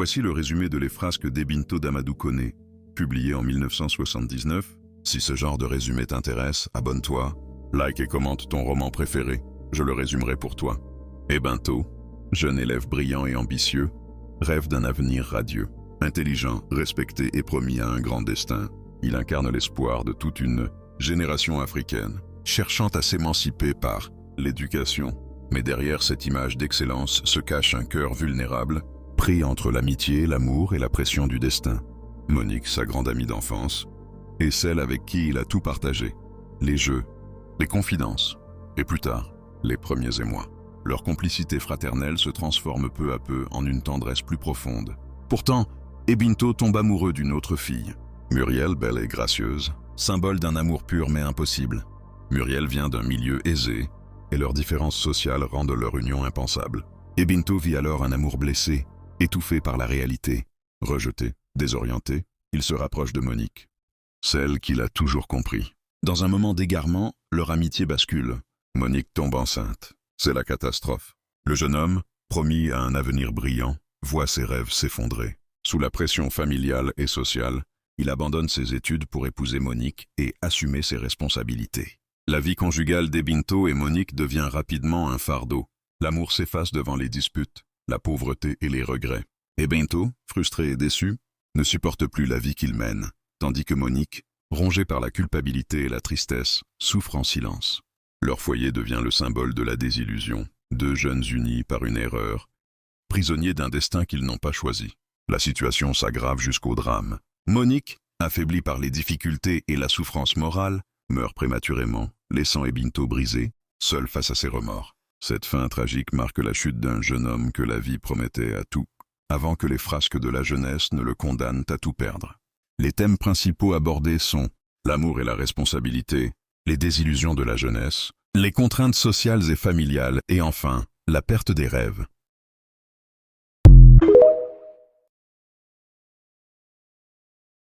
Voici le résumé de Les Frasques d'Ebinto d'Amadou Koné, publié en 1979. Si ce genre de résumé t'intéresse, abonne-toi, like et commente ton roman préféré, je le résumerai pour toi. Ebinto, jeune élève brillant et ambitieux, rêve d'un avenir radieux. Intelligent, respecté et promis à un grand destin, il incarne l'espoir de toute une génération africaine, cherchant à s'émanciper par l'éducation. Mais derrière cette image d'excellence se cache un cœur vulnérable, pris entre l'amitié, l'amour et la pression du destin. Monique, sa grande amie d'enfance, est celle avec qui il a tout partagé. Les jeux, les confidences, et plus tard, les premiers émois. Leur complicité fraternelle se transforme peu à peu en une tendresse plus profonde. Pourtant, Ebinto tombe amoureux d'une autre fille. Muriel, belle et gracieuse, symbole d'un amour pur mais impossible. Muriel vient d'un milieu aisé, et leurs différences sociales rendent leur union impensable. Ebinto vit alors un amour blessé, étouffé par la réalité. Rejeté, désorienté, il se rapproche de Monique, celle qu'il a toujours compris. Dans un moment d'égarement, leur amitié bascule. Monique tombe enceinte. C'est la catastrophe. Le jeune homme, promis à un avenir brillant, voit ses rêves s'effondrer. Sous la pression familiale et sociale, il abandonne ses études pour épouser Monique et assumer ses responsabilités. La vie conjugale d'Ebinto et Monique devient rapidement un fardeau. L'amour s'efface devant les disputes, la pauvreté et les regrets. Ebinto, frustré et déçu, ne supporte plus la vie qu'il mène, tandis que Monique, rongée par la culpabilité et la tristesse, souffre en silence. Leur foyer devient le symbole de la désillusion, deux jeunes unis par une erreur, prisonniers d'un destin qu'ils n'ont pas choisi. La situation s'aggrave jusqu'au drame. Monique, affaiblie par les difficultés et la souffrance morale, meurt prématurément, laissant Ebinto brisé, seul face à ses remords. Cette fin tragique marque la chute d'un jeune homme que la vie promettait à tout, avant que les frasques de la jeunesse ne le condamnent à tout perdre. Les thèmes principaux abordés sont l'amour et la responsabilité, les désillusions de la jeunesse, les contraintes sociales et familiales et enfin, la perte des rêves.